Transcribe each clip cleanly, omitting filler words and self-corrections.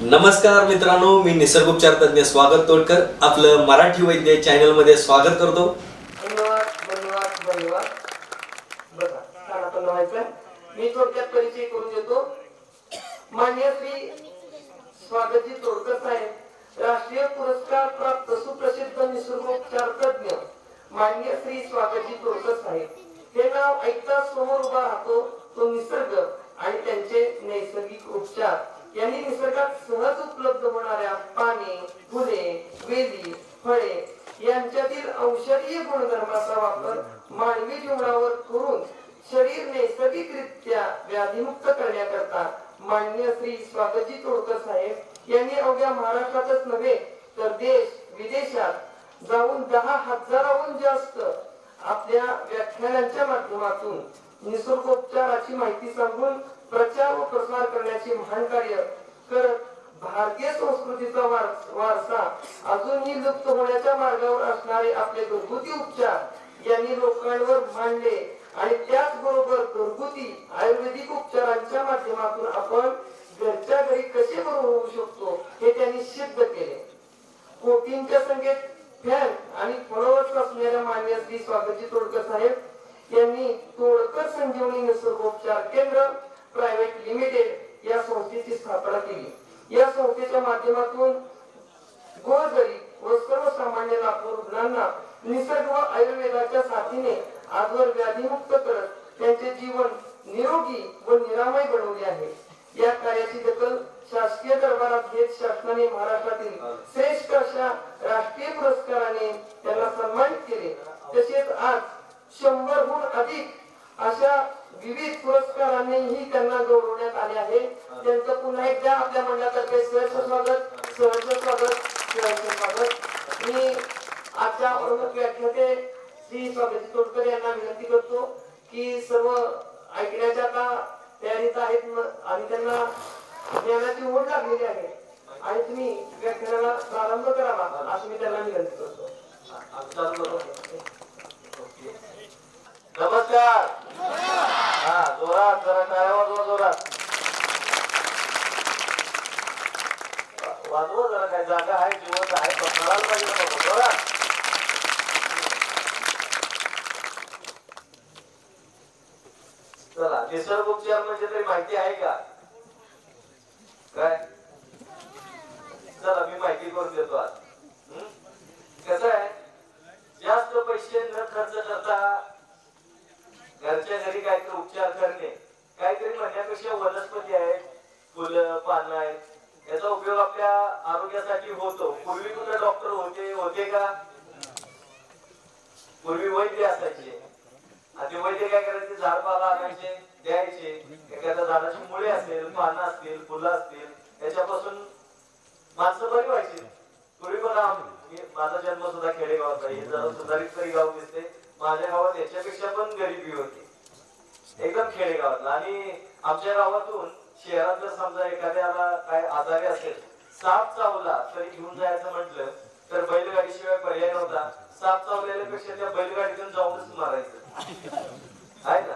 नमस्कार मित्रांनो, मी निसर्गोपचार तज्ञ स्वागत तोडकर आपलं मराठी वैद्य चॅनल मध्ये स्वागत करतो. धन्यवाद धन्यवाद धन्यवाद. बघा काना पण व्हायचं मी थोडक्यात परिचय करून देतो. माननीय श्री स्वागतजी तोडकर साहेब, राष्ट्रीय पुरस्कार प्राप्त सुप्रसिद्ध निसर्गोपचार तज्ञ माननीय श्री स्वागतजी तोडकर साहेब. हे नाव ऐकताच समोर उभा राहतो तो निसर्ग आणि त्यांचे नैसर्गिक उपचार यांनी निसर्गात सहज उपलब्ध होणाऱ्या पाने, फुले, वेली, फळे यांच्यातील औषधीय गुणधर्माचा वापर मानवी जीवनावर करून शरीर नैसर्गिकरित्या व्याधीमुक्त करण्याकरता माननीय श्री स्वागतजी तोडकर साहेब यांनी अवघ्या महाराष्ट्रातच नव्हे तर देश विदेशात जाऊन 10,000हून जास्त आपल्या व्याख्यानांच्या माध्यमातून निसर्गोपचाराची माहिती सांगून प्रचार व प्रसार करण्याचे महान कार्य करत भारतीय संस्कृतीचा वारसा अजूनही लुप्त होण्याच्या मार्गावर असणारे आपले घरगुती उपचार यांनी लोकांवर मांडले आणि त्याचबरोबर घरगुती आयुर्वेदिक उपचारांच्या माध्यमातून आपण घरच्या घरी कसे बरे होऊ शकतो हे त्यांनी सिद्ध केले. कोटींच्या संख्येत फॅन आणि फॉलोअर्स असणाऱ्या माननीय श्री स्वागतजी तोडकर साहेब यांनी तोडकर संजीवनी निसर्गोपचार केंद्र प्रायव्हेट लिमिटेड या संस्थेची स्थापना केली. या संस्थेच्या माध्यमातून गोरगरीब व सर्वसामान्य लाखो रुग्णांना निसर्ग व आयुर्वेदाच्या साथीने आजवर व्याधीमुक्त करत त्यांचे जीवन निरोगी व निरामय बनवले आहे. या कार्याची दखल शासकीय दरबारात घेत शासनाने महाराष्ट्रातील श्रेष्ठ अशा राष्ट्रीय पुरस्काराने त्यांना सन्मानित केले. तसेच आज 100हून अधिक अशा विविध पुरस्कारांनीही त्यांना गौरवण्यात आले आहे. त्यांचं पुन्हा एकदा आपल्या मंडळातर्फे सहर्ष स्वागत सहर्ष स्वागत सहर्ष स्वागत. मी आजच्या प्रमुख व्याख्याते श्री स्वागतजी तोडकर यांना विनंती करतो की सर्व ऐकण्याच्या आता तयारीत आहेत आणि त्यांना ज्ञानाची ओढ लागलेली आहे आणि तुम्ही व्याख्यानाला प्रारंभ करावा असं मी त्यांना विनंती करतो. नमस्कार. हा जोरात जरा टाळ्या वाजवा, जोरात वाजवा जरा. काय जागा आहे, जिवंत आहे, पसरायला पाहिजे ना जोरात. चला, निसर्गोपचार म्हणजे तरी माहिती आहे का काय? चला मी माहिती करून देतो आज. कसं आहे, जास्त पैसे न खर्च करता घरच्या घरी काहीतरी उपचार करणे, काहीतरी म्हणण्यापेक्षा वनस्पती आहेत, फुलं, पानं आहेत, याचा उपयोग आपल्या आरोग्यासाठी होतो. पूर्वी कुठे डॉक्टर होते का? पूर्वी वैद्य असायचे आणि ते वैद्य काय करायचे, झाडपाला आणायचे, द्यायचे. एखाद्या झाडाची मुळे असेल, पानं असतील, फुलं असतील, याच्यापासून माणसं बरी व्हायची. पूर्वी बघा, माझा जन्म सुद्धा खेडेगावात आहे, हे जरा सुधारित तरी गाव दिसते. माझ्या गावात याच्यापेक्षा पण गरिबी होती, एकदम खेडेगावातला. आणि आमच्या गावातून शहरात जर समजा एखाद्याला काय आजारी असेल, साप चावला तरी घेऊन जायचं म्हटलं तर बैलगाडी शिवाय पर्याय नव्हता. साप चावलेल्यापेक्षा त्या बैलगाडीतून जाऊनच मारायचं आहे ना.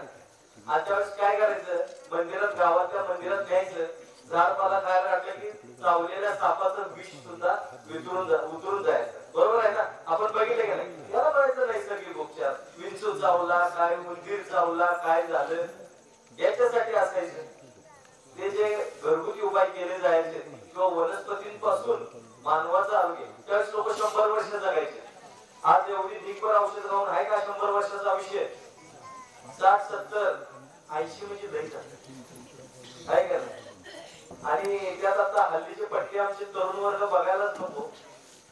आणि त्यावेळेस काय करायचं, मंदिरात, गावातल्या मंदिरात न्यायचं, झाडपाला खायला घातलं की चावलेल्या सापाचं विष सुद्धा उतरून जायचं. बरोबर आहे ना? आपण बघितलं का नाही? याला म्हणायचं नैसर्गिक उपचार. विंचू चावला काय, उंदीर चावला काय झालं, याच्यासाठी असायचं. ते जे घरगुती उपाय केले जायचे किंवा वनस्पतींपासून मानवाचं आरोग्य, त्यावेळेस लोक 100 वर्ष जगायचे. आज एवढी ढीकभर औषध खाऊन आहे का 100 वर्षाचं आयुष्य? 60, 70, 80 म्हणजे लईच आहे का नाही? आणि त्यात आता हल्लीचे पट्टे आमचे तरुण वर्ग बघायलाच नको.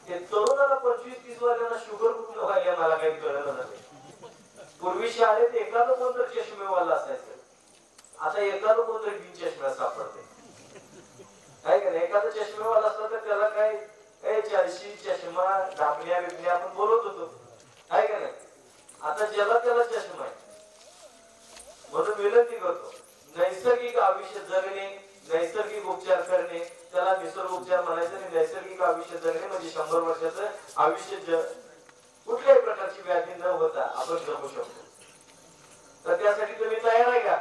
ते तरुणाला 25-30 वर्षांना शुगर कुठून व्हायला मला काही कळलं नाही. पूर्वी शाळेत एखादं कोणतरी चष्मेवाला असायचं, आता एखादं कोणतरी बिन चष्म्या सापडते काय का नाही. एखादं चष्मेवाला असला तर त्याला काय 40 चष्मा, ढापण्या बिपण्या आपण बोलत होतो आहे का नाही. आता ज्याला त्याला चष्मा आहे. म्हणून विनंती करतो, नैसर्गिक आयुष्य जगणे, नैसर्गिक उपचार करणे, त्याला निसर्गोपचार म्हणायचं. आणि नैसर्गिक आयुष्य जगणे म्हणजे 100 वर्षाचं आयुष्य कुठल्याही प्रकारची व्याधी न होता आपण जगू शकतो. तर त्यासाठी तुम्ही तयार आहे का?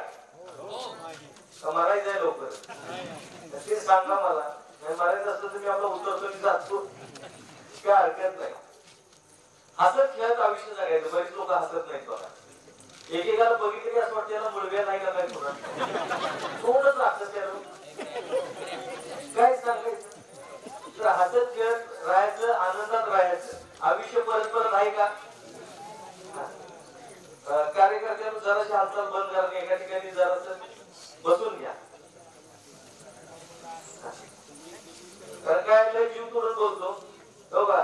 मारायचंय लवकर ते सांगा मला. नाही मारायचं असलं तर मी आपला उतरतो आणि जातो, काय हरकत नाही. हसत खेळत आयुष्य जगायचं. बरीच लोक हसत नाहीत बघा. एकेकाला बघितलं की असं वाटतं याला मुलगा नाही का काय पुन्हा कोणच राहत त्याला काय सांगायचं. तर हसत खेळत राहायचं, आनंदात राहायचं. आयुष्य परत परत आहे का? कार्यकर्त्यांना जराशी हालचाल बंद करा, एका ठिकाणी जरासं बसून घ्या. कारण काय लय जीव तोडून बोलतो हो का.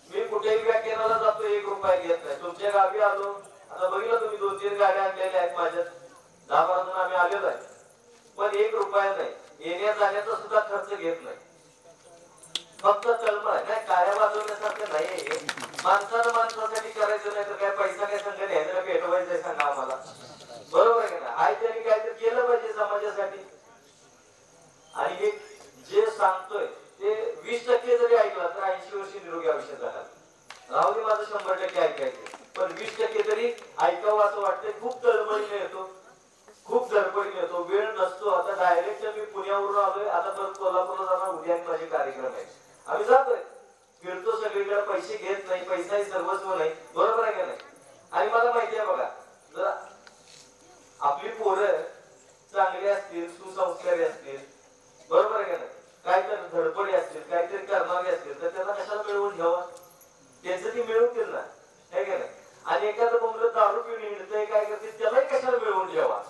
मी कुठेही व्याख्यानाला जातो, 1 रुपया घेत नाही. तुमच्या गावी आलो, आता बघितलं तुम्ही 2-3 गाड्या आणलेल्या आहेत माझ्यात, 10-12 जण आम्ही आलेलो आहे, पण 1 रुपया नाही. येण्या जाण्याचा सुद्धा खर्च घेत नाही. फक्त कलमा आहे काय, काळ्या वाजवण्यासारखं नाही. माणसानं माणसासाठी करायचं नाही तर काय पैसा काय संघ न्यायचा का भेटवायचं सांगा आम्हाला. बरोबर आहे का? आई त्यांनी काहीतरी केलं पाहिजे समाजासाठी. आणि हे जे सांगतोय ते 20% जरी ऐकलं तर 80 वर्ष निरोगी आयुष्य जाणार. राहू दे माझं 100% ऐकायचं, पण 20% तरी ऐकावं असं वाटतंय. खूप तळमळीने येतो, खूप धडपडीने येतो, वेळ नसतो. आता डायरेक्ट मी पुण्यावरून आलोय, आता परत कोल्हापूरला जाणार. उद्या माझे कार्यक्रम आहे, आम्ही जातोय, फिरतो सगळीकडे. पैसे घेत नाही, पैसाही सर्वस्व नाही. बरोबर आहे का नाही? आणि मला माहिती आहे बघा, जर आपली पोरं चांगली असतील, सुसंस्कारी असतील, बरोबर आहे का नाही, काहीतरी धडपडी असतील, काहीतरी करणारे असतील, तर त्यांना कशाला मिळवून घ्यावा? त्यांचं ती मिळवतील ना, हे का नाही? आणि एखादं बोंबलं दारू पिऊन हिंडतंय, काय करते, त्यालाही कशाला मिळवून घ्यावा?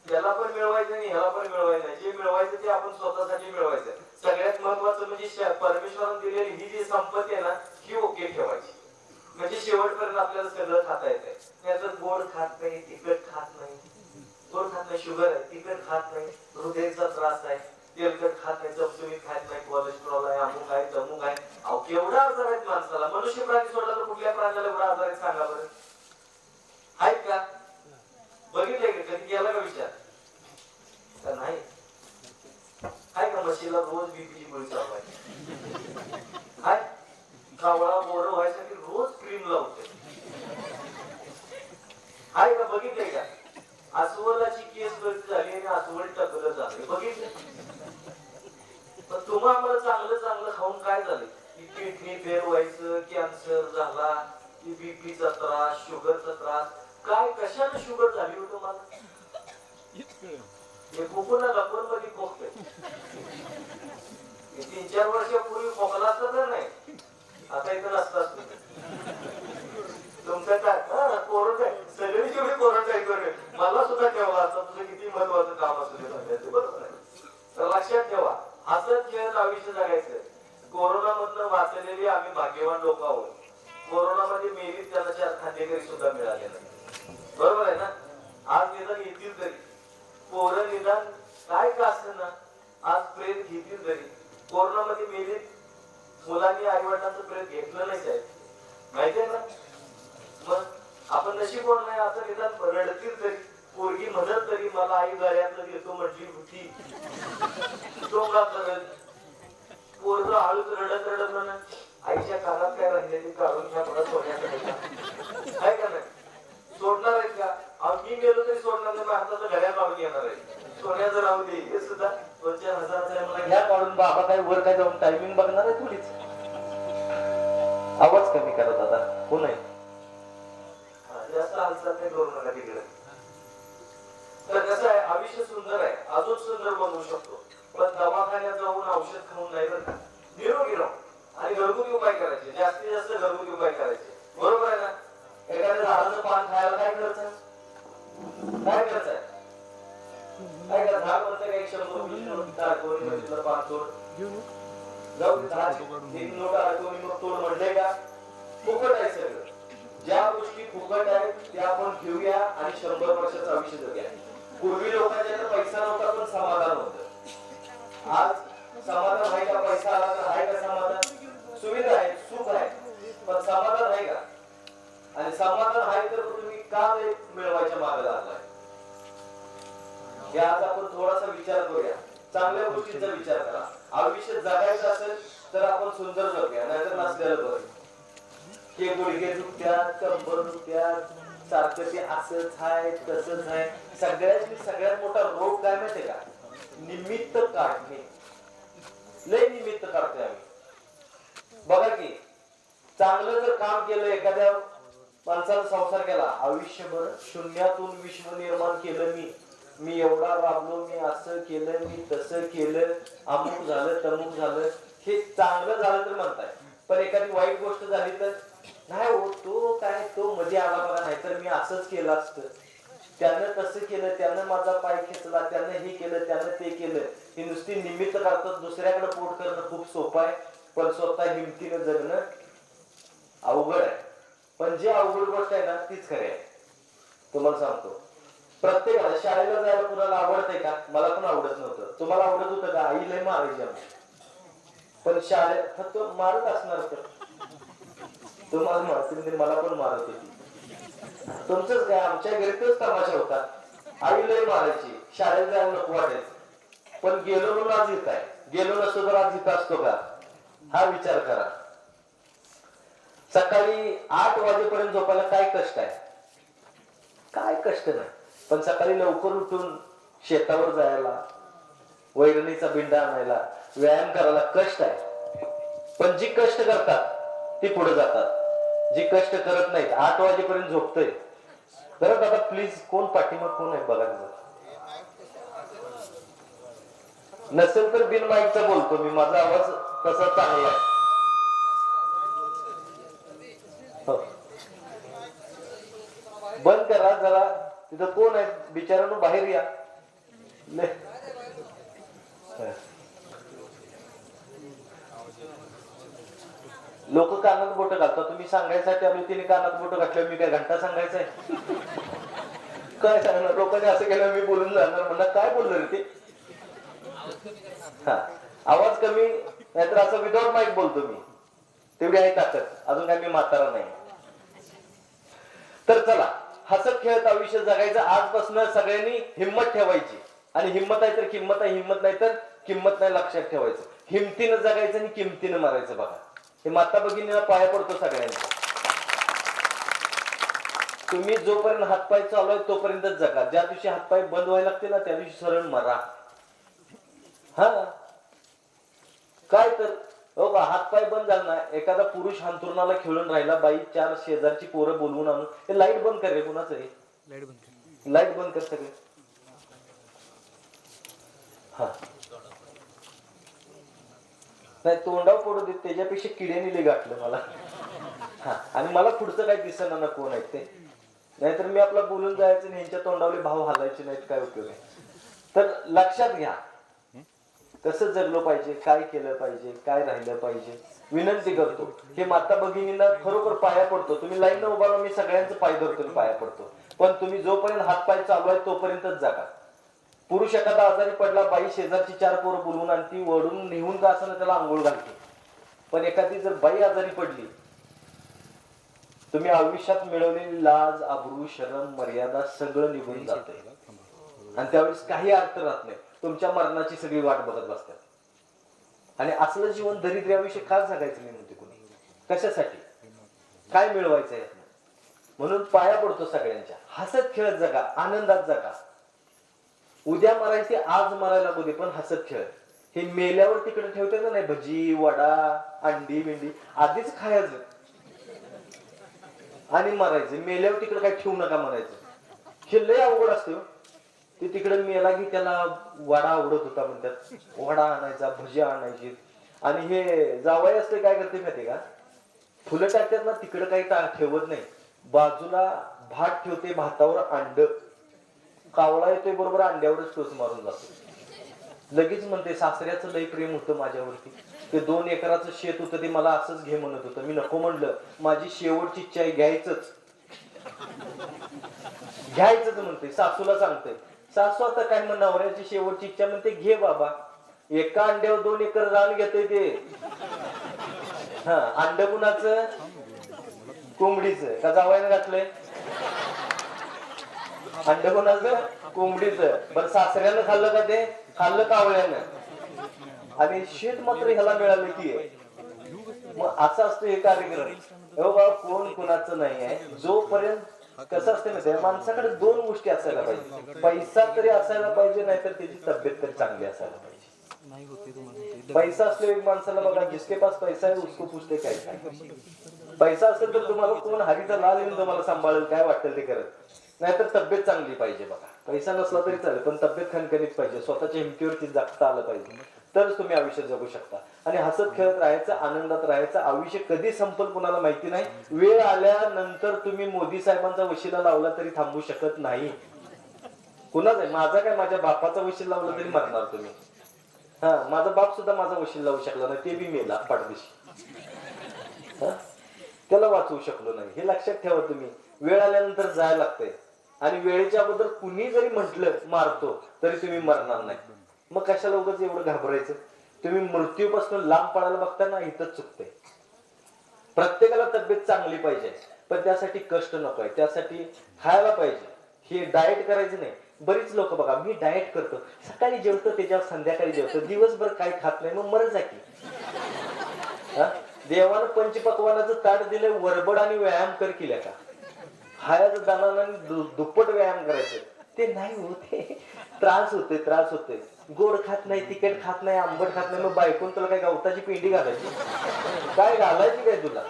त्याला पण मिळवायचं नाही, ह्याला पण मिळवायचं नाही. जे मिळवायचं ते आपण स्वतःसाठी मिळवायचं. सगळ्यात महत्वाचं म्हणजे परमेश्वराने दिलेली ही जी संपत्ती आहे ना, ही ओके ठेवायची. म्हणजे शेवटपर्यंत आपल्याला सगळं खाता येतंय. त्याचं गोड खात नाही, तिखट खात नाही. गोड खात नाही, शुगर आहे, तिखट खात नाही, हृदयाचा त्रास आहे, तेलकट खात नाही, चमचमीत खात नाही, कोलेस्ट्रॉल आहे, अमुक आहे, तमुक आहे. अहो केवढा आजार आहेत माणसाला. मनुष्य प्राणी सोडला तर कुठल्या प्राण्याला एवढा आजार आहे सांगा बरं? आहेत का? बघितलंय का? कधी केला का विचार? का नाही? आहे का म्हशीला रोज बीपीची गोळी चालू आहे? हाय कावळा बोर व्हायसाठी रोज क्रीम लावते. आहे का? बघितलंय का? अस्वलाची केस गळती झाली आणि अस्वल टकलं झालं, बघितलं? पण तुम्हा आम्हाला चांगलं चांगलं खाऊन काय झालं की किडनी फेल व्हायचं, कॅन्सर झाला, की बीपीचा त्रास, शुगरचा त्रास. काय कशाने शुगर झाली होतं मला? हे खोकून लपवून मध्ये खोकतंय. 3-4 वर्षापूर्वी खोकला असता तर नाही, आता इथं नसताच तुमचं काय कोरोना सगळी जेवढी कोरोना करेल मला सुद्धा ठेवा. आता तुझं किती महत्वाचं काम असू दे, बरोबर आहे. तर लक्षात ठेवा, हसत खेळत आयुष्य जगायचं. कोरोना मधनं वाचलेली आम्ही भाग्यवान लोक आहोत. कोरोनामध्ये मेली त्यांना 4 खांदेकरी सुद्धा मिळाले नाही. बरोबर आहे ना? आज निदान येतील तरी पोरं, निदान काय का असतं ना, आज प्रेत घेतील तरी. कोरोनामध्ये मेली मुलांनी आई वडिलांचं प्रेत घेतलं नाही साहेब, माहितीये ना? मग आपण नशीबवान नाही, आता निदान रडतील तरी. पोरगी म्हणत तरी मला आई गळ्यातलं देतो म्हटली होती, डोंगरात रडत. पोरग हळूच रडत रडत म्हणा आईच्या कानात काय राहिलेली काढून घ्या मला सोन्याकडे काय का नाही? सोडणार आहेत का? मी गेलो तरी सोडणार नाही, हाताचं घड्या काढून येणार आहे. सोन्याचं राहू दे, हे सुद्धा 2-4 हजाराचं मला घ्या काढून. बाबा काय वर काय जाऊन टायमिंग बघणार आहे थोडीच. आवाज कमी करा दादा, हो नाही जास्त हालचाल नाही करू नका तिकडे. तर कसं आहे, आयुष्य सुंदर आहे, अजून सुंदर बनवू शकतो, पण दवाखान्यात जाऊन औषध खाऊन नाही बरं का. निरोगी राहू आणि घरगुती उपाय करायचे, जास्तीत जास्त घरगुती उपाय करायचे. बरोबर आहे ना? एखाद्या झाडाचं पान खायला काय खर्च आहे? काय खर्च आहे? काय करा, झाड म्हणतं काय 100-200 पान तोड जाऊ दे, 1 नोट अडकवून नोट तोड म्हणलंय का? फुकट आहे सगळं. ज्या गोष्टी फुकट आहेत त्या आपण घेऊया आणि 100 वर्षाचं आयुष्य जगूया. पूर्वी लोकांच्या पैसा नव्हता पण समाधान होतं. आज समाधान आहे का? पैसा आला तर आहे का समाधान? सुविधा आहे, सुख आहे, पण समाधान आहे का? आणि समाधान आहे तर तुम्ही का मिळवायच्या मागे लागलाय? हे आज आपण थोडासा विचार करूया, चांगल्या गोष्टींचा विचार करा. आयुष्य जगायचं असेल तर आपण सुंदर जगूया, नाहीतर नसलेलं बरं. हे गुडघे दुखत्यात, कंबर दुखत्यात, सारखं ते असंच आहे तसंच आहे. सगळ्यात मोठा रोग काय माहितीये का? निमित्त काढणे. लय निमित्त करतोय आम्ही. बघा की चांगलं जर काम केलं, एखाद्या माणसाला संसार केला, आयुष्यभर शून्यातून विश्व निर्माण केलं मी एवढा राबलो, मी असं केलं, मी तसं केलं, अमुक झालं तमुक झालं, हे चांगलं झालं तर म्हणताय. पण एखादी वाईट गोष्ट झाली तर नाही हो, तो काय तो मध्ये आला बघा, नाही तर मी असंच केलं असतं, त्यानं तसं केलं, त्यानं माझा पाय खेचला, त्यानं हे केलं, त्यानं ते केलं. ही नुसती निमित्त करतात. दुसऱ्याकडे पोट करणं खूप सोपं आहे, पण स्वतः हिमतीनं जगणं अवघड आहे. पण जे अवघड गोष्ट आहे ना तीच खरी आहे. तुम्हाला सांगतो, प्रत्येकाला शाळेला जायला कुणाला आवडतंय का? मला पण आवडत नव्हतं. तुम्हाला आवडत होतं का? आई लय मारायची आम्ही, पण शाळेत फक्त मारत असणार तर तुम्हाला मारतील, मला पण मारत होती. तुमचंच काय, आमच्या घरी तोच तमाशा होता. आई लय मारायची, शाळेत जायला नको वाटायचं. पण गेलो म्हणून आज इथं आहे, गेलो नसतो तर आज इथं असतो का? हा विचार करा. सकाळी 8 वाजेपर्यंत झोपायला काय कष्ट आहे? काय कष्ट नाही. पण सकाळी लवकर उठून शेतावर जायला, वैरणीचा बिंडा आणायला, व्यायाम करायला कष्ट आहे. पण जी कष्ट करतात ती पुढे जातात. जी कष्ट करत नाहीत, 8 वाजेपर्यंत झोपतोय. बरं दादा प्लीज, कोण पाठीमाग कोण आहे बघा. नसेल तर बिन माईकचा बोलतो मी, माझा आवाज तसा चांगला आहे. हो. बंद करा जरा, तिथं कोण आहे बिचारांनो, बाहेर या. लोक कानात बोट घालतात, तुम्ही सांगायसाठी आलो, तिने कानात बोट घातल्यावर मी काय घंटा सांगायचंय? काय सांगणार? लोकांनी असं केलं मी बोलून जाणार, म्हणणार काय बोललो रे ते. हा, आवाज कमी नाहीतर असं विदाउट माईक बोलतो मी, तेवढी आहे ताकद. अजून काय मी म्हातारा नाही. तर चला, हसत खेळत आयुष्य जगायचं. आजपासून सगळ्यांनी हिंमत ठेवायची. आणि हिंमत आहे तर किंमत आहे, हिंमत नाही तर किंमत नाही, लक्षात ठेवायचं. हिमतीनं जगायचं आणि किमतीनं मारायचं. बघा, हे माता भगिनीला पाया पडतो सगळ्यांचा. तुम्ही जोपर्यंत हातपाय चालू आहे तोपर्यंतच जगा. ज्या दिवशी हातपाय बंद व्हायला लागते ना त्या दिवशी सरळ मरा. हा, काय तर हो का, हातपाय बंद झाला ना, एखादा पुरुष अंथरुणाला खेळून राहिला, बाई 4 शेजारची पोरं बोलवून आणून, हे लाईट बंद कर रे, कुणाचं आहे लाईट बंद कर सगळे. हा, नाही तोंडाव पडू देत, त्याच्यापेक्षा किड्याने गाठलं मला. हा, आणि मला पुढचं काही दिसणार ना कोण आहे ते, नाहीतर मी आपला बोलून जायचं आणि ह्यांच्या तोंडावले भाव हालायचे नाहीत, काय उपयोग आहे. तर लक्षात घ्या, कसं जगलो पाहिजे, काय केलं पाहिजे, काय राहिलं पाहिजे. विनंती करतो, हे माता भगिनींना खरोखर पाया पडतो. तुम्ही लाईन न उभा राहा, मी सगळ्यांचं पाय धरतो पाया पडतो. पण तुम्ही जोपर्यंत हातपाय चालू आहे तोपर्यंतच जागा. पुरुष एखादा आजारी पडला, बाई शेजारची 4 पोरं बोलवून आणती, वडून नेऊन का असं त्याला आंघोळ घालते. पण एखादी जर बाई आजारी पडली, तुम्ही आयुष्यात मिळवलेली लाज, आबरू, शरम, मर्यादा सगळं निघून जाते. आणि त्यावेळेस काही अर्थ राहत नाही. तुमच्या मरणाची सगळी वाट बघत बसतात. आणि असलं जीवन दरिद्र्याविषयी का जगायचं नाही म्हणते कोणी? कशासाठी? काय मिळवायचं आहे? म्हणून पाया पडतो सगळ्यांच्या, हसत खेळत जगा, आनंदात जगा. उद्या मरायचे आज मरायला लागू दे, पण हसत खेळत. हे मेल्यावर तिकडे ठेवते ना, नाही भजी, वडा, अंडी बिंडी आधीच खायचं आणि मरायचं. मेल्यावर तिकडे काय ठेवू नका म्हणायचं. हे लय अवघड असते. ते तिकडे मेला की त्याला वडा आवडत होता म्हणतात, वडा आणायचा, भजी आणायची. आणि हे जावई असते काय करते माहिती का, फुलं टाकतात ना, तिकडे काही ठेवत नाही, बाजूला भात ठेवते, भातावर अंड, कावळा येतोय बरोबर अंड्यावरच टोच मारून जातो. लगेच म्हणते सासऱ्याचं लय प्रेम होतं माझ्यावरती, ते 2 एकराचं शेत होतं, ते मला असंच घे म्हणत होतं. मी नको म्हणलं, माझी शेवटची इच्छा आहे, घ्यायचंच म्हणते. सासूला सांगते, सासू आता काय म्हण, नवऱ्याची शेवटची इच्छा म्हणते, घे बाबा. एका अंड्यावर 2 एकर रान घेतोय ते. हा, अंड कुणाचं? कोंबडीचं का जावयानं घातलंय? अंड कोणाचं? कोंबडीचं. बरं, सासऱ्यानं खाल्लं का ते? खाल्लं कावळ्यानं. आणि शेत मात्र ह्याला मिळालं की. मग असं असतं हे कार्यक्रम. हो बा, कोण कुणाचं नाही आहे. जोपर्यंत कसं असते ना, माणसाकडे 2 गोष्टी असायला पाहिजे. पैसा तरी असायला पाहिजे, नाहीतर त्याची तब्येत तरी चांगली असायला पाहिजे. पैसा असलो एक माणसाला बघा, जिसके पास पैसा है उसको पूछते काय काय. पैसा असेल तर तुम्हाला कोण हरीचा लाल येऊन तुम्हाला सांभाळेल, काय वाटेल ते करत. नाहीतर तब्येत चांगली पाहिजे बघा. पैसा नसला तरी चालेल, पण तब्येत खणखणीत पाहिजे, स्वतःच्या हिमतीवरती जगता आलं पाहिजे, तरच तुम्ही आयुष्य जगू शकता. आणि हसत खेळत राहायचं, आनंदात राहायचं. आयुष्य कधी संपल कुणाला माहिती नाही. वेळ आल्यानंतर तुम्ही मोदी साहेबांचा वशिला लावला तरी थांबू शकत नाही. कुणाच आहे, माझा काय, माझ्या बापाचा वशीला लावला तरी मरणार तुम्ही. हा, माझा बाप सुद्धा माझा वशील लावू शकला नाही, ते बी मेला पाठदिशी. त्याला वाचवू शकलो नाही, हे लक्षात ठेवा तुम्ही. वेळ आल्यानंतर जायला लागतंय. आणि वेळेच्या अगोदर कुणी जरी म्हटलं मारतो तरी तुम्ही मरणार नाही. मग कशाला उगाच एवढं घाबरायचं. तुम्ही मृत्यूपासून लांब पडायला बघता ना, इथंच चुकतंय. प्रत्येकाला तब्येत चांगली पाहिजे, पण त्यासाठी कष्ट नकोय. त्यासाठी खायला पाहिजे. हे डाएट करायचं नाही. बरीच लोक बघा, मी डाएट करतो, सकाळी जेवतो त्याच्यावर संध्याकाळी जेवतो, दिवसभर काही खात नाही, मग मरत जा की. देवानं पंचपक्वानाचं ताट दिलंय, वरबड आणि व्यायाम कर केल्या का. खायचं दानानं दुप्पट व्यायाम करायचं, ते नाही होते. त्रास होते. गोड खात नाही, तिखट खात नाही, आंबट खात नाही, मग बायकोन तुला काय गवताची पिंडी घालायची, काय घालायची काय तुला.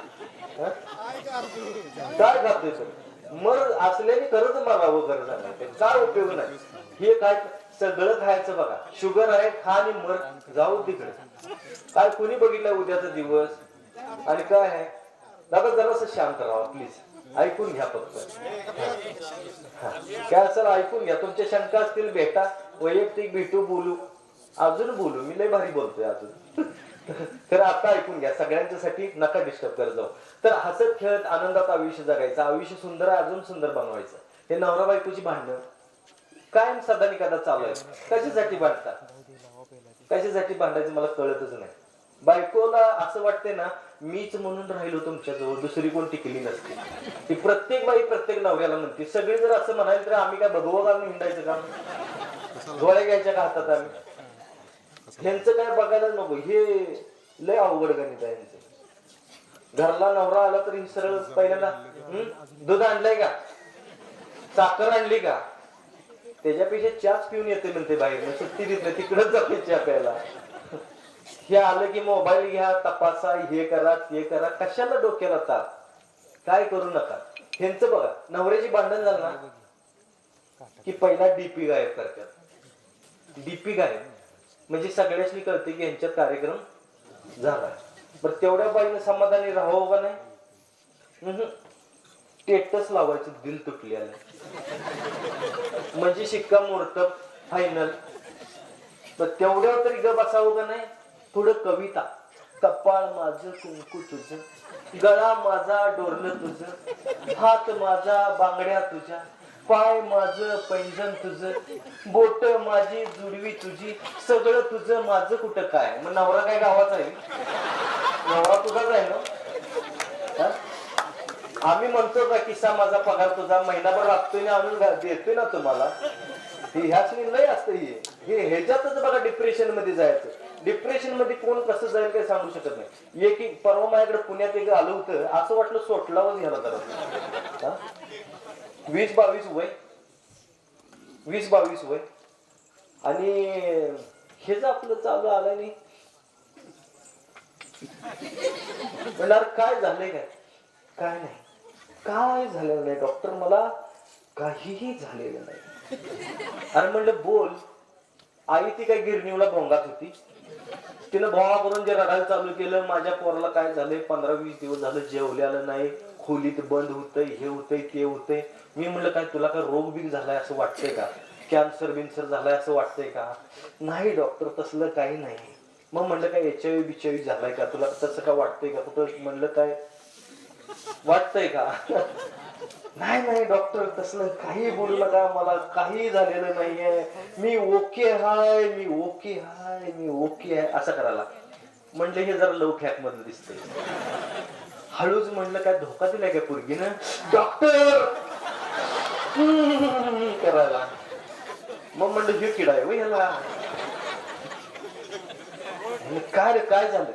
काय खातोय तर मर असल्याने खरंच मरावं, गरज नाही, काय उपयोग नाही. हे काय सगळं खायचं बघा. शुगर आहे, खा आणि मर, जाऊ तिकडे. काय कुणी बघितलं उद्याचा दिवस. आणि काय आहे दादा, जरासं शांत राहा प्लीज, ऐकून घ्या फक्त. काय असेल ऐकून घ्या. तुमच्या शंका असतील भेटा, वैयक्तिक भेटू, बोलू, अजून बोलू. मी लय भारी बोलतोय अजून. तर आता ऐकून घ्या, सगळ्यांच्यासाठी नका डिस्टर्ब करत जाऊ. तर हसत खेळत आनंदात आयुष्य जगायचं. आयुष्य सुंदर आहे, अजून सुंदर बनवायचं. हे नवरा बायकोची भांडणं कायम सदा निकादा चालू आहे. कशासाठी भांडतात, कशासाठी भांडायचं मला कळतच नाही. बायकोला असं वाटतंय ना, मीच म्हणून राहिलो तुमच्याजवळ, दुसरी कोण टिकली नसते. ती प्रत्येक बाई प्रत्येक नवऱ्याला म्हणते. सगळे जर असं म्हणाले तर आम्ही काय भगवा घालून हिंडायचं का, गोळ्या घ्यायच्या का हातात आम्ही. ह्यांचं काय बघायला नको. हे लय अवघड गणित आहे यांचं. घरला नवरा आला तरी सरळ पहिल्यांदा दूध आणलंय का, साखर आणली का, त्याच्यापेक्षा चहाच पिऊन येते म्हणते बाहेर, सुट्टी देत नाही, तिकडच जाते चहा प्यायला. हे आलं की मोबाईल घ्या, तपासा, हे करा, ते करा. कशाला डोक्याला ताप, काय करू नका. ह्यांचं बघा, नवऱ्याची भांडण झालं ना की पहिला डीपी गायब करतात. डीपी गायब म्हणजे सगळ्याच कळते की यांच्यात कार्यक्रम झाला. बरं तेवढ्या बाईनं समाधानी राहावं का नाही. स्टेटस लावायचं दिल तुटल्याला, म्हणजे शिक्का मोर्तब फायनल. तर तेवढ्यावर तरी ग बसावं का नाही. थोडं कविता. कपाळ माझं कुंकू तुझं, गळा माझा डोरलं तुझं, हात माझा बांगड्या तुझ्या, पाय माझं पैंजण तुझं, बोट माझी जुडवी तुझी, सगळं तुझं माझं कुठं काय. मग नवरा काय गावाचा आहे, नवरा तुझाच आहे ना. आम्ही म्हणतो का किस्सा माझा पगार तुझा, महिनाभर राबतोय ना, आणून देतोय ना तुम्हाला. ह्याच लय असतं. हे ह्याच्यातच बघा डिप्रेशन मध्ये जायचं. डिप्रेशन मध्ये कोण कसं जाईल काही सांगू शकत नाही. एक परवा माझ्याकडे पुण्यात एक आलं होतं, असं वाटलं सोटलावच घ्यायला जरा. 20-22 वय, 20-22 वय. आणि हेच आपलं चालू आलं नाही. म्हणणार काय झालंय काय नाही, काय झालेलं नाही डॉक्टर, मला काहीही झालेलं नाही. अरे म्हणलं बोल. आई ती काय गिरणीला भोंगात होती, तिनं भोंगा करून जे रडायला चालू केलं. माझ्या पोराला काय झालंय, 15-20 दिवस झालं जेवल्यालं नाही, खोलीत बंद होतंय, हे होतंय, ते होतंय. मी म्हणलं काय तुला काय रोग बिग झालाय असं वाटतंय का, कॅन्सर बिन्सर झालाय असं वाटतंय का. नाही डॉक्टर तसलं काही नाही. मग म्हणलं काय HIV झालाय का तुला, तसं का वाटतंय का कुठं. म्हणलं काय वाटतंय का. नाही डॉक्टर तसलं काही बोलू नका, मला काही झालेलं नाहीये, मी ओके हाय, मी ओके हाय, मी ओके आहे असं करायला. म्हणलं हे जरा लव फॅक मधलं दिसतंय. हळूच म्हणलं काय धोका दिलाय का पोरगीनं, डॉक्टर करायला. मग म्हणलं हे किडा आहे ह्याला. काय झालं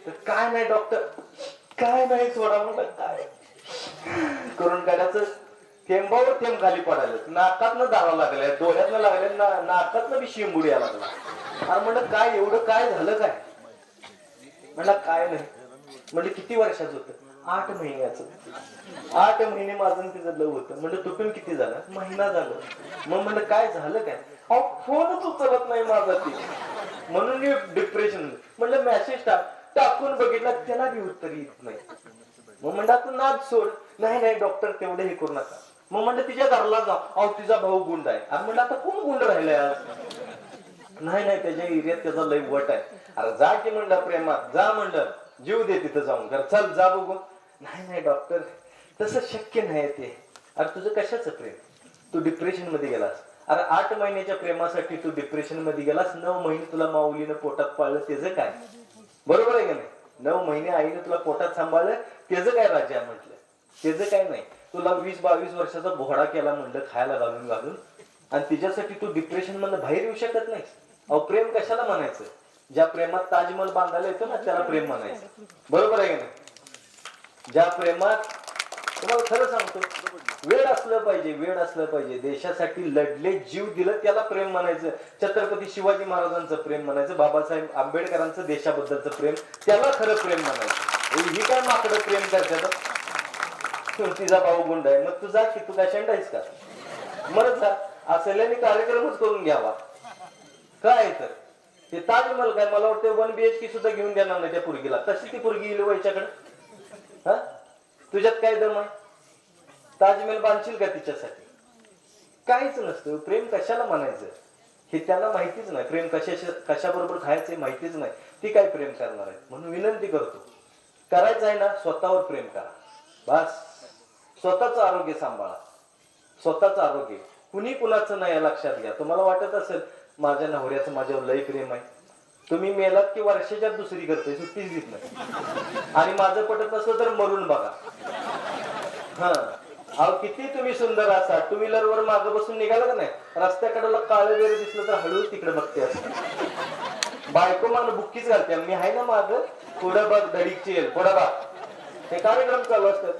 तर काय नाही डॉक्टर, काय नाही सोडा. म्हणलं काय करून काढायचं. थेंबावर थेंब खाली पडायला, नाकातनं दावा लागलाय, डोळ्यातनं लागले, नाकातनं बी शिंबूड यायला लागला. अरे म्हणलं काय एवढं काय झालं काय? म्हणलं काय नाही. म्हणजे किती वर्षाचं होतं? 8 महिन्याचं. 8 महिने माझं आणि तिचं लव होतं. म्हणजे तुटून किती झालं? महिना झालं. मग म्हणलं काय झालं काय? अहो फोनच उचलत नाही माझा ती, म्हणून मी डिप्रेशन. म्हणलं मेसेज टाकून बघितला, त्याला बी उत्तर येत नाही. मग म्हणलं तू नाद सोड. नाही नाही डॉक्टर तेवढे हे करू नका. मग म्हणलं तिच्या घरला जा. अहो तिचा भाऊ गुंड आहे. अरे म्हणलं आता कोण गुंड राहिलाय आज? नाही नाही त्याच्या एरियात त्याचा लय वट आहे. अरे जा की म्हणलं प्रेमात जा, म्हणलं जीव दे तिथं जाऊन. घर चल जा बघू. नाही नाही डॉक्टर तसं शक्य नाही ते. अरे तुझं कशाचं प्रेम? तू डिप्रेशन मध्ये गेलास. अरे 8 महिन्याच्या प्रेमासाठी तू डिप्रेशन मध्ये गेलास. 9 महिने तुला माऊलीनं पोटात पाळलं, त्याचं काय? बरोबर आहे का नाही? 9 महिने आईने तुला पोटात सांभाळलं, त्याचं काय राजा म्हटलं? त्याचं काय नाही. तुला 20-22 वर्षाचा घोडा केला म्हणलं खायला घालून घालून, आणि तिच्यासाठी तू डिप्रेशन मधनं बाहेर येऊ शकत नाही. अहो प्रेम कशाला म्हणायचं? ज्या प्रेमात ताजमहल बांधायला येतो ना त्याला प्रेम म्हणायचं. बरोबर आहे का नाही? ज्या प्रेमात, तुम्हाला खरं सांगतो, वेळ असलं पाहिजे, वेळ असलं पाहिजे. देशासाठी लढले, जीव दिलं, त्याला प्रेम म्हणायचं. छत्रपती शिवाजी महाराजांचं प्रेम म्हणायचं. बाबासाहेब आंबेडकरांचं देशाबद्दलचं प्रेम, त्याला खरं प्रेम म्हणायचं. ही काय माकडं प्रेम करतात? तिचा भाऊ गुंड आहे. मग तू जा की, तू काय शेंड आहेस का? मरत जा. असल्याने कार्यक्रमच करून घ्यावा. काय तर ते ताजमहल काय मला वाटतं 1 BHK सुद्धा घेऊन देणार नाही त्या पोरगीला. तशी ती पोरगी येईल व्हायच्याकडे. हा तुझ्यात काय दम आहे? ताजमहल बांधशील का तिच्यासाठी? काहीच नसतं. प्रेम कशाला म्हणायचं हे त्यांना माहितीच नाही. प्रेम कशाबरोबर खायचं माहितीच नाही. ती काय प्रेम करणार आहे? म्हणून विनंती करतो, करायचं आहे ना स्वतःवर प्रेम करा. बस स्वतःचं आरोग्य सांभाळा. स्वतःचं आरोग्य कुणी कुणाचं नाही लक्षात घ्या. तुम्हाला वाटत असेल माझ्या नवऱ्याचं माझ्यावर लय प्रेम आहे. तुम्ही मेलात की वर्षाच्या दुसरी करते, सुट्टीच घेत नाही. आणि माझं पटत नसलं तर मरून बघा. हा अहो किती तुम्ही सुंदर असा, 2 व्हीलरवर मागं बसून निघाला का नाही, रस्त्याकडेला काळं वेळ दिसलं तर हळूच तिकडे बघते असं. बायको मान बुक्कीच घालते. मी आहे ना माग, पुढं बघ धडीची येईल, पुढं बघ. हे कार्यक्रम चालू असतात.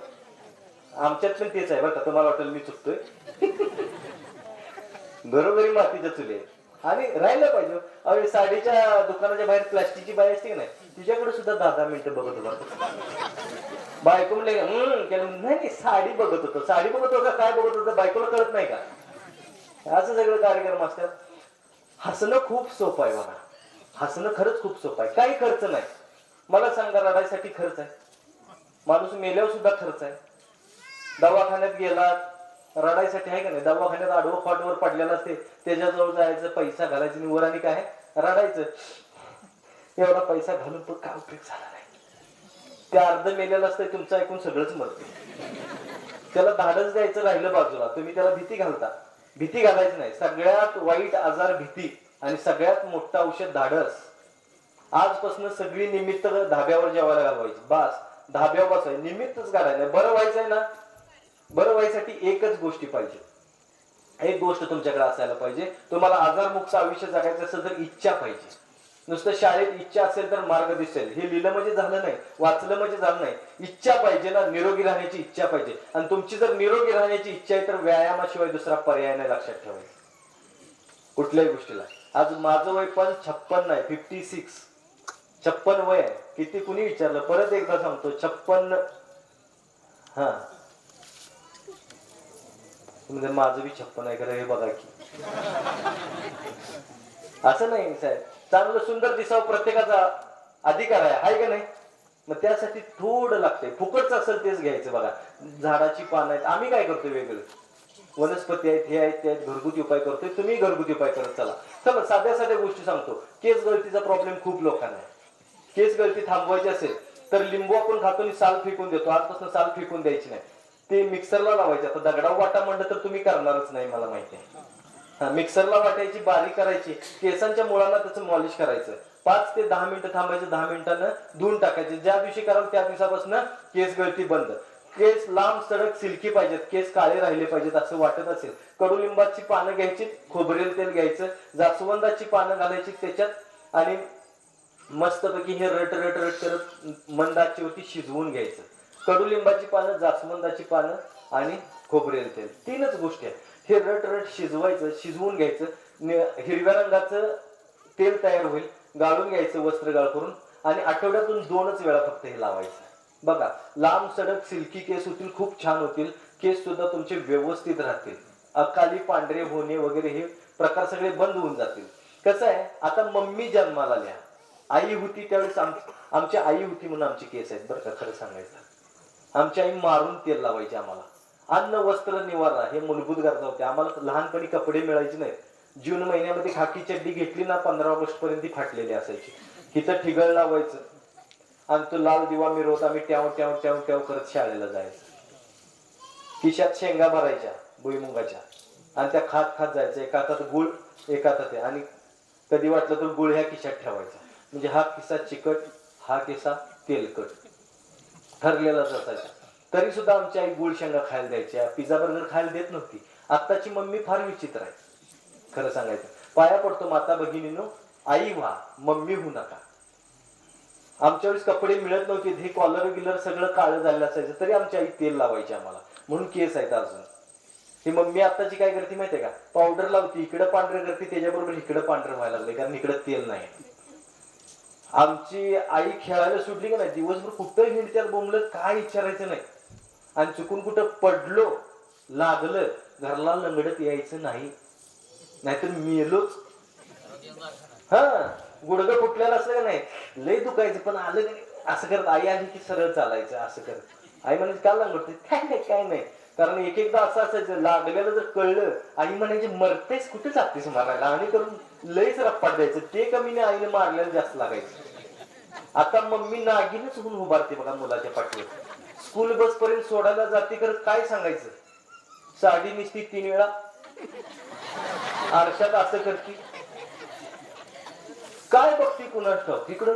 आमच्यात पण तेच आहे बरं का. तुम्हाला वाटेल मी चुकतोय. बरोबरी मातीच्या चुले. आणि राहिलं पाहिजे. अरे साडीच्या दुकानाच्या बाहेर प्लास्टिकची बाई असते की नाही, तिच्याकडे सुद्धा 10-10 मिनिटं बघत होता. बायको म्हणले नाही साडी बघत होतो. साडी बघत होता काय बघत होतं बायकोला कळत नाही का? असं सगळं कार्यक्रम असतात. हसणं खूप सोपं आहे बघा. हसणं खरंच खूप सोपं आहे. काही खर्च नाही. मला सांगा रडायसाठी खर्च आहे? माणूस मेल्यावर सुद्धा खर्च आहे. दवाखान्यात गेला रडायसाठी आहे का नाही? दवाखान्यात आडवं फाटवर पडलेला असते, त्याच्याजवळ जायचं, पैसा घालायचं निवर आणि काय रडायचं. एवढा पैसा घालून पण काय उपयोग झाला नाही. ते अर्ध मेलेलं असतं, तुमचं ऐकून सगळंच मरते. त्याला धाडस द्यायचं राहिलं बाजूला, तुम्ही त्याला भीती घालता. भीती घालायची नाही. सगळ्यात वाईट आजार भीती आणि सगळ्यात मोठं औषध धाडस. आजपासून सगळी निमित्त धाब्यावर जेवायला घालवायची. बस धाब्यावर बसाय, निमित्तच काढायला. बरं व्हायचंय ना, बरं व्हायसाठी एकच गोष्टी पाहिजे. एक गोष्ट तुमच्याकडे असायला पाहिजे. तुम्हाला आजारमुक्त आयुष्य जगायचं असेल तर इच्छा पाहिजे. नुसतं शाळेत इच्छा असेल तर मार्ग दिसेल. हे लिहिलं म्हणजे झालं नाही, वाचलं म्हणजे झालं नाही. इच्छा पाहिजे ना, निरोगी राहण्याची इच्छा पाहिजे. आणि तुमची जर निरोगी राहण्याची इच्छा आहे तर व्यायामाशिवाय दुसरा पर्याय नाही लक्षात ठेवायचं कुठल्याही गोष्टीला. आज माझं वय पण 56 नाही, 56. 56 वय आहे. किती कुणी विचारलं, परत एकदा सांगतो 56. हा म्हणजे माझं बी 56 आहे खरं, हे बघा की. असं नाही साहेब, चांगलं सुंदर दिसावं प्रत्येकाचा अधिकार आहे का नाही? मग त्यासाठी थोडं लागतंय. फुकटच असेल तेच घ्यायचं. बघा झाडाची पानं आहेत, आम्ही काय करतोय वेगळं, वनस्पती आहेत, हे आहेत, ते आहेत, घरगुती उपाय करतोय. तुम्ही घरगुती उपाय करत चला. चला साध्या साध्या गोष्टी सांगतो. केस गळतीचा प्रॉब्लेम खूप लोकांना आहे. केस गळती थांबवायची असेल तर लिंबू आपण खातो आणि साल फेकून देतो. आजपासून साल फेकून द्यायची नाही, ते मिक्सरला लावायचे. आता दगडावर वाटा म्हणलं तर तुम्ही करणारच नाही मला माहिती आहे. मिक्सरला वाटायची, बारीक करायची, केसांच्या मुळांना त्याचं मॉलिश करायचं. 5 ते 10 मिनिटं थांबायचं, 10 मिनिटांना धुवून टाकायचे. ज्या दिवशी कराल त्या दिवसापासून केस गळती बंद. केस लांब सडक सिल्की पाहिजेत, केस काळे राहिले पाहिजेत असं वाटत असेल, कडुलिंबाची पानं घ्यायची, खोबरेल तेल घ्यायचं, जास्वंदाची पानं घालायची त्याच्यात, आणि मस्तपैकी हे रट रट रट करत मंद आचेवरती शिजवून घ्यायचं. कडुलिंबाची पानं, जास्वंदाची पानं आणि खोबरेल तेल, 3च गोष्टी आहेत. हे रट रट शिजवायचं, शिजवून घ्यायचं. हिरव्या रंगाचं तेल तयार होईल, गाळून घ्यायचं वस्त्र गाळ करून आणि आठवड्यातून 2च वेळा फक्त हे लावायचं. बघा, लांब सडक सिल्की केस होतील, खूप छान होतील, केस सुद्धा तुमचे व्यवस्थित राहतील, अकाली पांढरे होणे वगैरे हे प्रकार सगळे बंद होऊन जातील. कसं आहे, आता मम्मी जन्माला आल्या, आई होती त्यावेळेस आमची आई होती म्हणून आमचे केस आहेत बरं का. खरं सांगायचं, आमची आई मारून तेल लावायची आम्हाला. अन्न वस्त्र निवारा हे मूलभूत गरजा होत्या. आम्हाला लहानपणी कपडे मिळायचे नाहीत. जून महिन्यामध्ये खाकी चड्डी घेतली ना 15 ऑगस्ट पर्यंत ती फाटलेली असायची. तिथं ठिगळ लावायचं आणि तो लाल दिवा मिरवत आम्ही ट्याव ट्याव ट्याव ट्याव करत शाळेला जायचं. खिशात शेंगा भरायच्या भुईमुगाच्या आणि त्या खात खात जायचं. एका हातात गुळ, एका हातात आणि कधी वाटलं तर गुळ ह्या खिशात ठेवायचा. म्हणजे हा किस्सा चिकट, हा किस्सा तेलकट ठरलेलाच असायचा. तरी सुद्धा आमची आई गुळ शेंगा खायला द्यायच्या, पिझ्झा बर्गर खायला देत नव्हती. आत्ताची मम्मी फार विचित्र आहे खरं सांगायचं. पाया पडतो माता भगिनींनो, आई व्हा, मम्मी होऊ नका. आमच्या वेळेस कपडे मिळत नव्हते, हे कॉलर गिलर सगळं काळं झालेलं असायचं, तरी आमची आई तेल लावायची आम्हाला, म्हणून केस आहेत अजून. ही मम्मी आत्ताची काय करते माहितीये का, पावडर लावते, इकडं पांढरं करते, त्याच्याबरोबर इकडं पांढरं व्हायला लागले, कारण इकडं तेल नाही. आमची आई खेळायला सुटली का नाही, दिवसभर कुठं हिंडत्यात बोंबलत, काय विचारायचं नाही. आणि चुकून कुठं पडलो, लागलं, घरला लंगडत यायचं नाही, नाहीतर मेलोच. हा, गुडघं फुटलेलं असलं का नाही, लय दुखायचं, पण आलं असं करत, आई आली की सरळ चालायचं असं करत. आई म्हणायची का लागते, काय नाही काय नाही. कारण एक एकदा असं असायचं, लागलेलं जर कळलं, आई म्हणायची मरतेस, कुठे जातेस मारायला, आणि करून लयच रप्पाट द्यायचं. ते कमीने आईने मारल्याला जास्त लागायचं. आता मम्मी नागिनच होऊन उभारते बघा मुलाच्या पाठीवर. स्कूल बस पर्यंत सोडायला जाते, करत काय सांगायचं, साडी निसती 3 वेळा, आरशात असं करते, काय बघती कुणाच ठाऊक इकडं.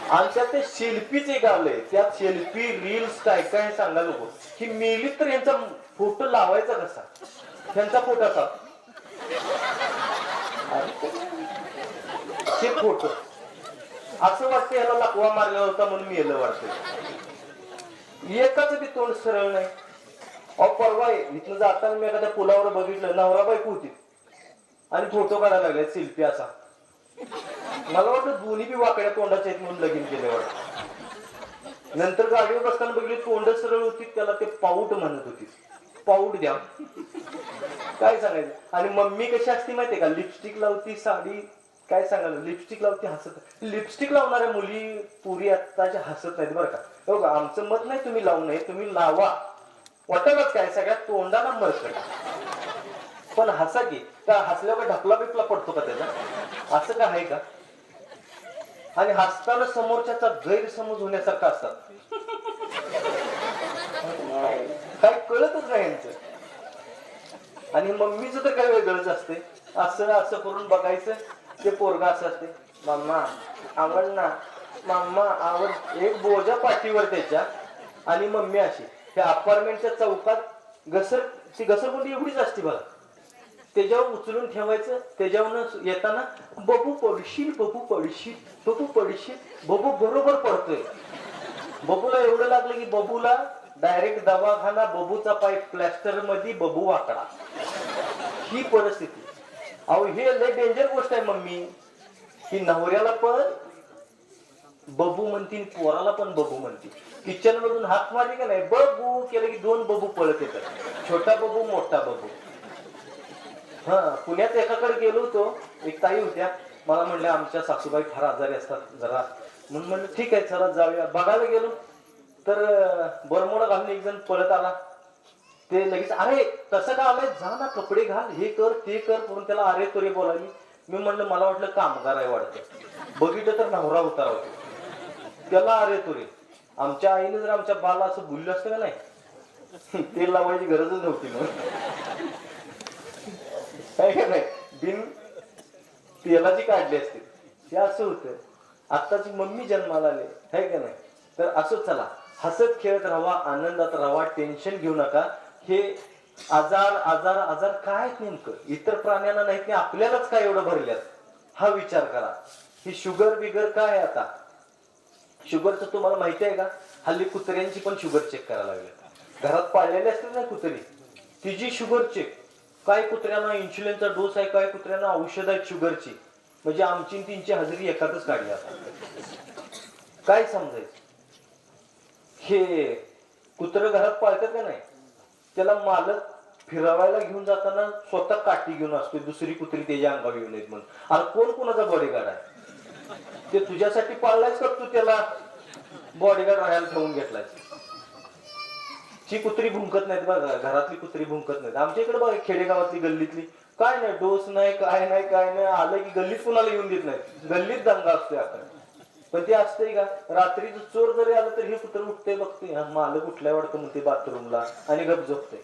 आणि त्यात ते शिल्पीच एक आलंय, त्यात शिल्पी रील्स काय काय सांगा लोक, की मेली तर यांचा फोटो लावायचा कसा, त्यांचा फोटो हे फोटो असं वाटतं ह्याला लकवा मारला होता म्हणून मेलं वाटतं. एकाच बी तोंड सरळ नाही. अहो परवा इथनं जाताना मी एखाद्या पुलावर बघितलं, नवरा बायको होती आणि फोटो काढायला लागले शिल्पी असा. मला वाटतं दोन्ही बी वाकड्या तोंडाचे आहेत म्हणून लगीन केले वाटत. नंतर गाडीवर बसताना बघितली तोंड सरळ होती, त्याला ते पाऊट म्हणत होती, पाऊट द्या, काय सांगायचं. आणि मम्मी कशी असते माहितीये का, लिपस्टिक लावती, साडी, काय सांगायला, लिपस्टिक लावती, हसत. लिपस्टिक लावणाऱ्या मुली पुरी आत्ताच्या हसत नाहीत बरं का. हो का, आमचं मत नाही तुम्ही लावू नये, तुम्ही लावा, वाटलंच काय सगळ्यात तोंडाला मरत, पण हसा की, का हसल्यावर ढकला बिकला पडतो का त्याचा, असं काय आहे का. आणि हसताना समोरच्याचा गैरसमज होण्यासारखा असतात, काय कळतच नाही यांचं. आणि मम्मीचं तर काय वेगळंच असते, असं असं करून बघायचं. ते पोरगा असं असते, मम्मा आवड ना, मम्मा आवड, एक बोजा पाठीवर त्याच्या. आणि मम्मी अशी त्या अपार्टमेंटच्या चौकात ती घसरगुंडी एवढीच असते बघा, त्याच्यावर उचलून ठेवायचं, त्याच्यावर येताना बबू पडशील, बबू पडशील, बबू पडशील, बबू बरोबर पडतोय. बबूला एवढं लागलं की बबूला डायरेक्ट दवाखाना, बबूचा पाय प्लॅस्टर मध्ये, बबू वाकडा, ही परिस्थिती. अहो हे लय डेंजर गोष्ट आहे मम्मी, की नवऱ्याला पण बबू म्हणती, पोराला पण बबू म्हणती. किचन मधून हात मारली का नाही, बबू केलं की 2 बबू पळत येतात, छोटा बबू, मोठा बबू. हा, पुण्यात एकाकडे गेलो होतो, एक ताई होत्या, मला म्हणल्या आमच्या सासूबाई फार आजारी असतात जरा, म्हणून म्हणलं ठीक आहे चला जाऊया. बघायला गेलो तर बरमोडा घालून एक जण पळत आला. ते लगेच, अरे तसं का आलंय, जा ना कपडे घाल, हे कर ते कर, म्हणून त्याला अरे तोरे बोलायली. मी म्हणलं मला वाटलं कामगार आहे वाटतं, बघितलं तर नवरा उतारा होतो, त्याला अरे तोरे. आमच्या आईने जर आमच्या बाला असं बोललं असतं का नाही, तेल लावायची गरजच नव्हती ना, काय का नाही, बिन तेलाची काढली असते. ते असं होतं. आत्ताची मम्मी जन्माला आले आहे का नाही, तर असं चला हसत खेळत राहा, आनंदात राहा, टेन्शन घेऊ नका. हे आजार आजार आजार काय नेमकं, इतर प्राण्यांना नाही की आपल्यालाच काय एवढं भरल्यात, हा विचार करा. ही शुगर बिगर काय, आता शुगरचं तुम्हाला माहिती आहे का, हल्ली कुत्र्यांची पण शुगर चेक करायला लागले. घरात पाळलेली असते ना कुत्री, तिची शुगर चेक, काय कुत्र्यांना इन्शुलिनचा डोस आहे, काय कुत्र्यांना औषध आहेत शुगरची. म्हणजे आमची आणि तीनची हजेरी एकातच काढली आता. काय समजायचं. हे कुत्र घरात पाळतात का नाही, त्याला मालक फिरवायला घेऊन जाताना स्वतः काठी घेऊन असतो, दुसरी कुत्री त्याच्या अंगावर येऊ नयेत म्हणून. अरे कोण कोणाचा बॉडीगार्ड आहे? ते तुझ्यासाठी पाळलायच का तू त्याला बॉडीगार्ड राहायला ठेवून घेतलाय? ची कुत्री भुंकत नाहीत बघा, घरातली कुत्री भुंकत नाहीत. आमच्या इकडे बघा खेडेगावातली गल्लीतली काय नाही, डोस नाही, काय नाही, काय नाही, आलं की गल्लीत कुणाला येऊन देत नाही, गल्लीत दंगा असतोय आता. पण ते असतंय का, रात्रीचं चोर जरी आलं तर हे कुत्र उठते, बघते मालक उठलाय वाटतं म्हणते बाथरूमला आणि गप झोपते.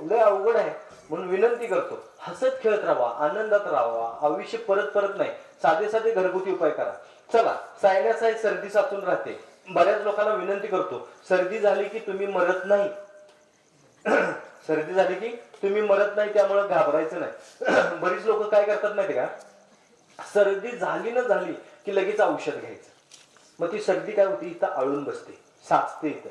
लय अवघड आहे. म्हणून विनंती करतो, हसत खेळत राहावा, आनंदात राहावा. आयुष्य परत परत नाही, साधे साधे घरगुती उपाय करा. चला, सायनास आहे, सर्दी साचून राहते. बऱ्याच लोकांना विनंती करतो, सर्दी झाली की तुम्ही मरत नाही. सर्दी झाली की तुम्ही मरत नाही, त्यामुळे घाबरायचं नाही. बरीच लोक काय करतात माहिती का, सर्दी झाली ना झाली की लगेच औषध घ्यायचं. मग ती सर्दी काय होती, इथं आळून बसते, साचते इथं.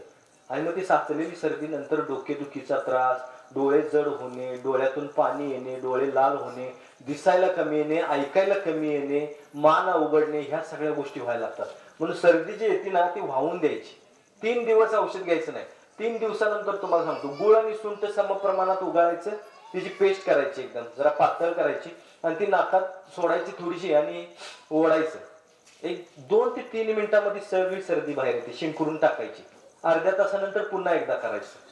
आणि मग ती साचलेली सर्दी नंतर डोकेदुखीचा त्रास, डोळे जड होणे, डोळ्यातून पाणी येणे, डोळे लाल होणे, दिसायला कमी येणे, ऐकायला कमी येणे, मान अवघडणे, ह्या सगळ्या गोष्टी व्हायला लागतात. म्हणून सर्दी जी येते ना ती वाहून द्यायची. 3 दिवस औषध घ्यायचं नाही. 3 दिवसानंतर तुम्हाला सांगतो, गुळ आणि सुंठ सम प्रमाणात उगाळायचं, तिची पेस्ट करायची, एकदम जरा पातळ करायची आणि ती नाकात सोडायची थोडीशी आणि ओढायचं. एक 2 ते 3 मिनिटांमध्ये सगळी सर्दी बाहेर येते. शिंकरून टाकायची. अर्ध्या तासानंतर पुन्हा एकदा करायचं.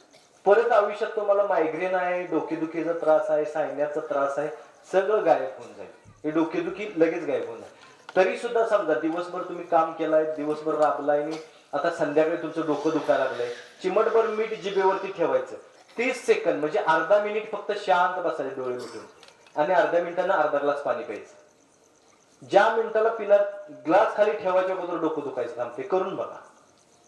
परत आयुष्यात तुम्हाला मायग्रेन आहे, डोकेदुखीचा त्रास आहे, सायन्याचा त्रास आहे, सगळं गायब होऊन जाईल. हे डोकेदुखी लगेच गायब होऊन जाईल. तरी सुद्धा समजा दिवसभर तुम्ही काम केलाय, दिवसभर राबलाय आणि आता संध्याकाळी तुमचं डोकं दुखायला लागलंय, चिमटभर मीठ जिभेवरती ठेवायचं. 30 सेकंद म्हणजे अर्धा मिनिट फक्त शांत बसायचे डोळे मिटून आणि अर्ध्या मिनिटांना अर्धा ग्लास पाणी प्यायचं. ज्या मिनिटाला पिणार ग्लास खाली ठेवायच्या अगोदर डोकं दुखायचं थांबते. करून बघा,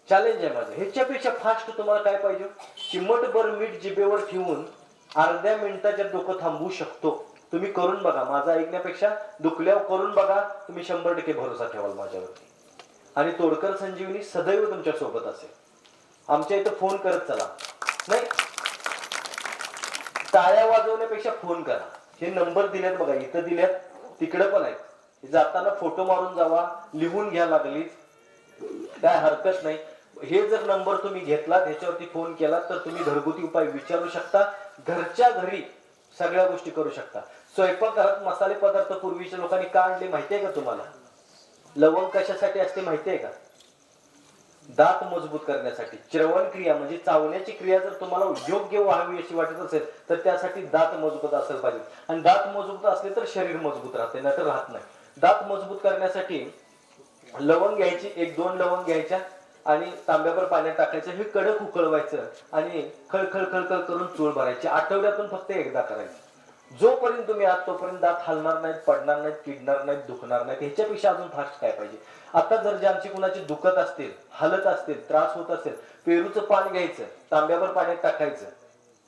चॅलेंज आहे माझं. ह्याच्यापेक्षा फास्ट तुम्हाला काय पाहिजे, चिमटभर मीठ जिभेवर ठेवून अर्ध्या मिनिटाच्या डोकं थांबवू शकतो. तुम्ही करून बघा, माझं ऐकण्यापेक्षा दुखल्यावर करून बघा, तुम्ही 100% भरोसा ठेवाल माझ्यावरती. आणि तोडकर संजीवनी सदैव तुमच्या सोबत असेल. आमच्या इथं फोन करत चला, नाही टाळ्या वाजवण्यापेक्षा फोन करा. हे नंबर दिलेत बघा, इथं दिल्यात, तिकडे पण आहेत. जाताना फोटो मारून जावा, लिहून घ्या लागलीच, काय हरकत नाही. हे जर नंबर तुम्ही घेतला, त्याच्यावरती फोन केला तर तुम्ही घरगुती उपाय विचारू शकता. घरच्या घरी सगळ्या गोष्टी करू शकता. स्वयंपाकघरात मसाले पदार्थ पूर्वीच्या लोकांनी का आणले माहितीये का तुम्हाला? लवंग कशासाठी असते माहितीये का? दात मजबूत करण्यासाठी. च्रवण क्रिया म्हणजे चावण्याची क्रिया जर तुम्हाला योग्य व्हावी अशी वाटत असेल तर त्यासाठी दात मजबूत असेल पाहिजे. आणि दात मजबूत असले तर शरीर मजबूत राहते, नाहीतर राहत नाही. दात मजबूत करण्यासाठी लवंग घ्यायची, 1-2 लवंग घ्यायच्या आणि तांब्यावर पाण्यात टाकायचं. हे कडक उकळवायचं आणि खळखळ खळखळ करून चूळ भरायची. आठवड्यातून फक्त एकदा करायचं. जोपर्यंत तुम्ही आहात तोपर्यंत दात हलणार नाहीत, पडणार नाहीत, किडणार नाहीत, दुखणार नाहीत. ह्याच्यापेक्षा अजून फास्ट काय पाहिजे? आता जर ज्यांची कुणाची दुखत असतील, हलत असतील, त्रास होत असेल, पेरूचं पान घ्यायचं, तांब्यावर पाण्यात टाकायचं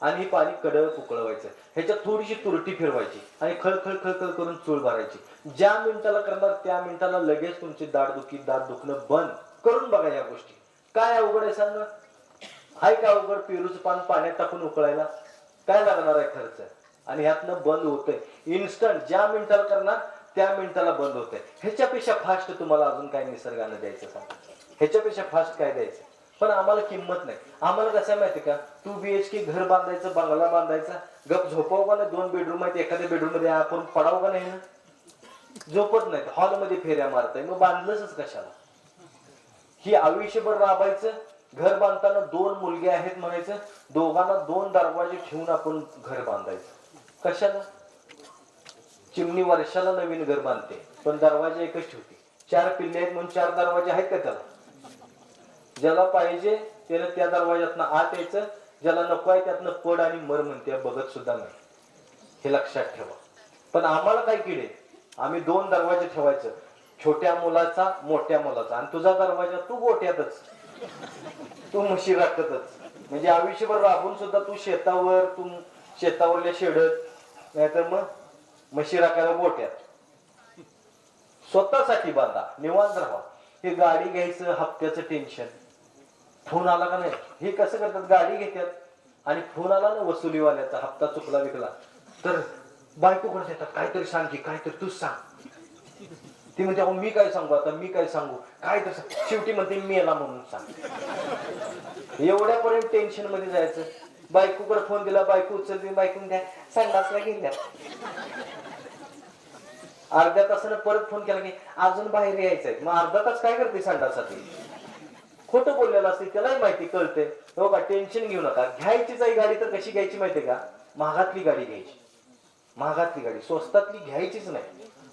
आणि हे पाणी कडक उकळवायचं. ह्याच्यात थोडीशी तुरटी फिरवायची आणि खळखळ खळखळ करून चूळ भरायची. ज्या मिनिटाला करणार त्या मिनिटाला लगेच तुमची दात दुखणं बंद. करून बघा या गोष्टी. काय अवघड आहे सांगा? हाय का अवघड? पेरूचं पान पाण्यात टाकून उकळायला काय लागणार आहे खर्च? आणि ह्यातनं बंद होतंय इन्स्टंट. ज्या मिनिटाला करणार त्या मिनिटाला बंद होतंय. ह्याच्यापेक्षा फास्ट तुम्हाला अजून काय निसर्गानं द्यायचं सांगा? ह्याच्यापेक्षा फास्ट काय द्यायचं? पण आम्हाला किंमत नाही. आम्हाला कसं माहिती का, 2 BHK घर बांधायचं, बंगला बांधायचा, गप झोपावं का नाही? 2 बेडरूम आहेत, एखाद्या बेडरूम मध्ये आपण पडावं का नाही ना? झोपत नाहीत, हॉलमध्ये फेऱ्या मारताय, मग बांधलंच कशाला? ही आयुष्यभर राबायचं. घर बांधताना 2 मुलगे आहेत म्हणायचं, दोघांना 2 दरवाजे ठेवून आपण घर बांधायचं. कशाला? चिमणी वर्षाला नवीन घर बांधते पण दरवाजे एकच ठेवते. 4 पिल्ले आहेत म्हणून 4 दरवाजे आहेत का त्याला? ज्याला पाहिजे त्याला त्या दरवाज्यातनं आत यायचं, ज्याला नको आहे त्यातनं पड आणि मर म्हणते, बघत सुद्धा नाही. हे लक्षात ठेवा. पण आम्हाला काय किडे, आम्ही 2 दरवाजे ठेवायचं, छोट्या मुलाचा, मोठ्या मुलाचा. आणि तुझा दरवाजा तू गोट्यातच, तू म्हशी राखतच. म्हणजे आयुष्यभर राबून सुद्धा तू शेतावर, तू शेतावरल्या शेडत, नाहीतर मग म्हशी राखायला गोट्यात. स्वतःसाठी बांधा, निवांत राहा. हे गाडी घ्यायचं, हप्त्याचं टेन्शन, फोन आला का नाही, हे कसं करतात? गाडी घेतात, आणि फोन आला ना वसुलीवाल्याचा, हप्ता चुकला विकला, तर बायकोकडे देतात, काहीतरी सांग की, काहीतरी तूच सांग. ती म्हणते अहो मी काय सांगू आता, मी काय सांगू, काय तर सांग. शेवटी म्हणते मी याला म्हणून सांग. एवढ्यापर्यंत टेन्शन मध्ये जायचं. बायकोकडे फोन दिला, बायको उचलली, बायको द्या संडासला गेल्या. अर्ध्या तासानं परत फोन केला की अजून बाहेर यायचंय. मग अर्धा तास काय करते संडासाठी? खोटं बोललेलं असते, त्यालाही माहिती कळते. हो का, टेन्शन घेऊ नका. घ्यायचीच आहे गाडी तर कशी घ्यायची माहितीये का? महागातली गाडी घ्यायची. महागातली गाडी, स्वस्तातली घ्यायचीच नाही.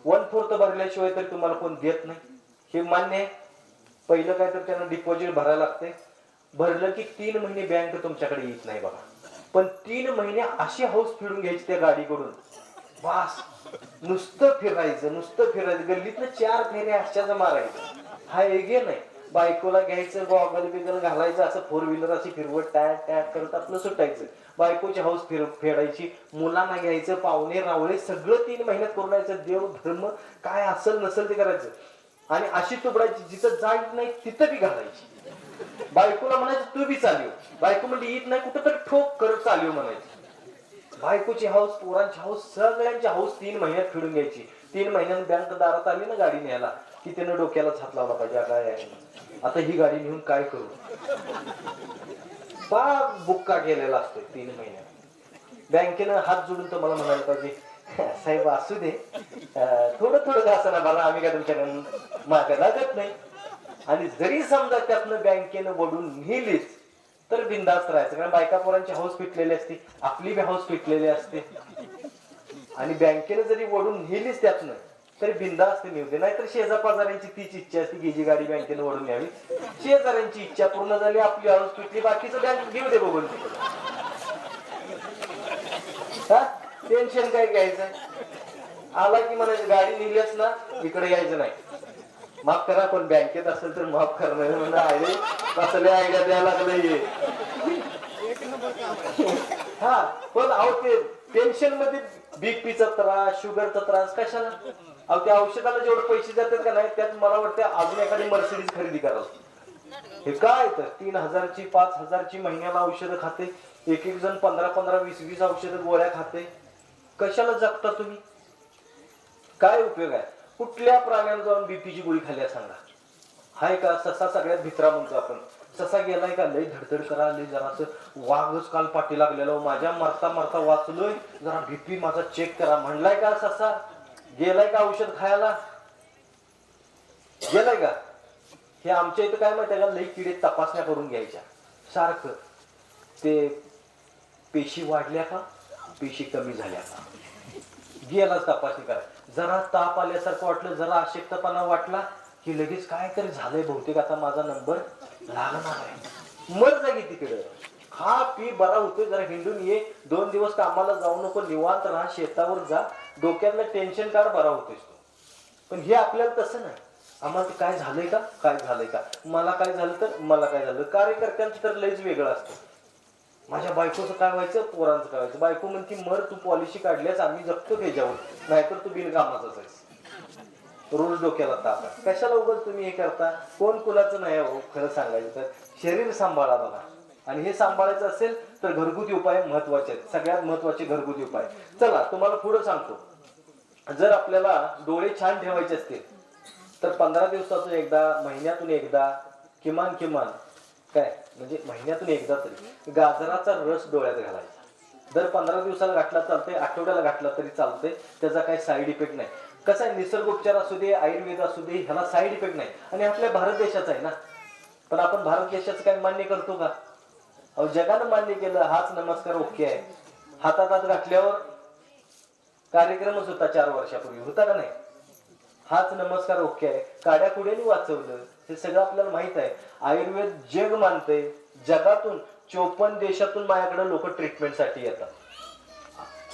1/4 भरल्याशिवाय तर तुम्हाला कोण देत नाही, हे मान्य आहे. पहिलं काय तर त्यांना डिपॉझिट भरायला लागते. भरलं की 3 महिने बँक तुमच्याकडे येत नाही बघा. पण 3 महिने अशी हौस फिरून घ्यायची त्या गाडीकडून, बास. नुसतं फिरायचं, नुसतं फिरायचं. गल्लीतनं 4 फेऱ्या अशाच मारायचं. हा एगे नाही. बायकोला घ्यायचं, गॉगल बिगल घालायचं, असं 4 व्हीलर अशी फिरवत टॅट टॅट करत आपलं सुटायचं. बायकोची हौस फेडायची. मुलांना घ्यायचं, पाहुणे रावळे सगळं 3 महिन्यात करून यायचं. देव धर्म काय असेल नसेल ते करायचं. आणि अशी तुबडायची, जिथं जायच नाही तिथं बी घालायची. बायकोला म्हणायचं तू बी चालव. बायको म्हणजे येत नाही कुठं तरी ठोक करत चालव म्हणायची. बायकोची हौस, पोरांची हौस, सगळ्यांची हौस 3 महिन्यात फिरून घ्यायची. 3 महिन्यात बँक दारात आली ना गाडी न्यायला की त्यानं डोक्याला हात लावला पाहिजे, काय आता ही गाडी नेऊन काय करू. बाग बुक्का केलेला असतो 3 महिन्यात. बँकेनं हात जोडून तुम्हाला म्हणायला पाहिजे साहेब असू दे, थोडं थोडं घासा ना बरं, आम्ही काय तुमच्याकडे मागे लागत नाही. आणि जरी समजा त्यातनं बँकेनं वडून नेलीच तर बिंदास्त राहायचं. कारण बायका पोरांची हौस पिटलेली असते, आपली बी हौस पिटलेली असते. आणि बँकेनं जरी वडून नेलीच त्यातनं तरी बिंदास्त नेऊ दे. नाहीतर शेजापाजाऱ्यांची तीच इच्छा असते की जी गाडी बँकेनं वडून न्यावी. शेजाऱ्यांची इच्छा पूर्ण झाली, आपली हौस पिटली, बाकीचं बँक घेऊ दे बघून तिकडे. हा, टेन्शन काय घ्यायचं. आला की म्हणायचं गाडी नेलीच ना इकडे यायचं नाही. माफ करा, पण बँकेत असेल तर माफ करणार म्हणजे आयडिया कसले आयडिया द्यायला लागले. हा, पण अहो ते टेन्शन मध्ये बीपीचा त्रास, शुगरचा त्रास कशाला? अहो त्या औषधाला जेवढे पैसे जातात का नाही, त्यात मला वाटतं अजून एखादी मर्सिडीज खरेदी करावं. हे काय तर 3000ची 5000ची महिन्याला औषधं खाते. एक जण 15 20 औषधं गोळ्या खाते. कशाला जगता तुम्ही? काय उपयोग आहे? कुठल्या प्राण्याला जाऊन बीपीची गोळी खाल्ल्या सांगा? हाय का? ससा सगळ्यात भित्रा म्हणतो आपण. ससा गेलाय का? लय धडधड करा, लय जरासं. वाघच काल पाठी लागलेलो, माझ्या मरता मरता वाचलोय, जरा बीपी माझा चेक करा म्हणलाय का ससा? गेलाय का औषध खायला? गेलाय का? हे आमच्या इथं काय माहिती का, लई किडे तपासण्या करून घ्यायच्या सारखं. ते पेशी वाढल्या का, पेशी कमी झाल्या का, गेलाच तपासणी करा. जरा ताप आल्यासारखं वाटलं, जरा अशक्तपणा वाटला की लगेच काय तरी झालंय, बहुतेक आता माझा नंबर लागणार आहे. मर जागी तिकडे, खा पी बरा होतोय, जरा हिंडून ये, 2 दिवस कामाला जाऊ नको, निवांत राहा, शेतावर जा, डोक्यातलं टेन्शन काढ, बरा होतोय. पण हे आपल्याला तसं नाही. आम्हाला काय झालंय का, काय झालंय का, मला काय झालं तर मला काय झालं. कार्यकर्त्यांचं तर लयच वेगळं असतं. माझ्या बायकोचं काय व्हायचं, पोरांचं काय व्हायचं. बायको म्हणती मर, तू पॉलिसी काढल्यास आम्ही जगतो त्याच्यावर, नाहीतर तू बिनकामाचाच आहेस. रोज डोक्याला ताप आहे. कशाला उगाच तुम्ही हे करता? कोण कुणाचं नाही हो. खरं सांगायचं तर शरीर सांभाळा बघा. आणि हे सांभाळायचं असेल तर घरगुती उपाय महत्वाचे आहेत. सगळ्यात महत्वाचे घरगुती उपाय. चला तुम्हाला पुढे सांगतो. जर आपल्याला डोळे छान ठेवायचे असतील तर 15 दिवसातून एकदा, महिन्यातून एकदा, किमान काय म्हणजे महिन्यातून एकदा तरी गाजराचा रस डोळ्यात घालायचा. दर 15 दिवसाला घातला चालतंय, आठवड्याला घातला तरी चालतंय. त्याचा काही साईड इफेक्ट नाही. कसं आहे, निसर्गोपचार असू दे, आयुर्वेद असू दे, ह्याला साईड इफेक्ट नाही. आणि आपल्या भारत देशाचा आहे ना. पण आपण भारत देशाचं काही मान्य करतो का? अहो जगानं मान्य केलं, हाच नमस्कार ओके आहे. हातात हात घातल्यावर कार्यक्रमच होता 4 वर्षापूर्वी, होता का नाही? हाच नमस्कार ओके आहे. काड्या कुड्यानी वाचवलं, हे सगळं आपल्याला माहित आहे. आयुर्वेद जग मानते. जगातून 54 देशातून माझ्याकडे लोक ट्रीटमेंटसाठी येतात.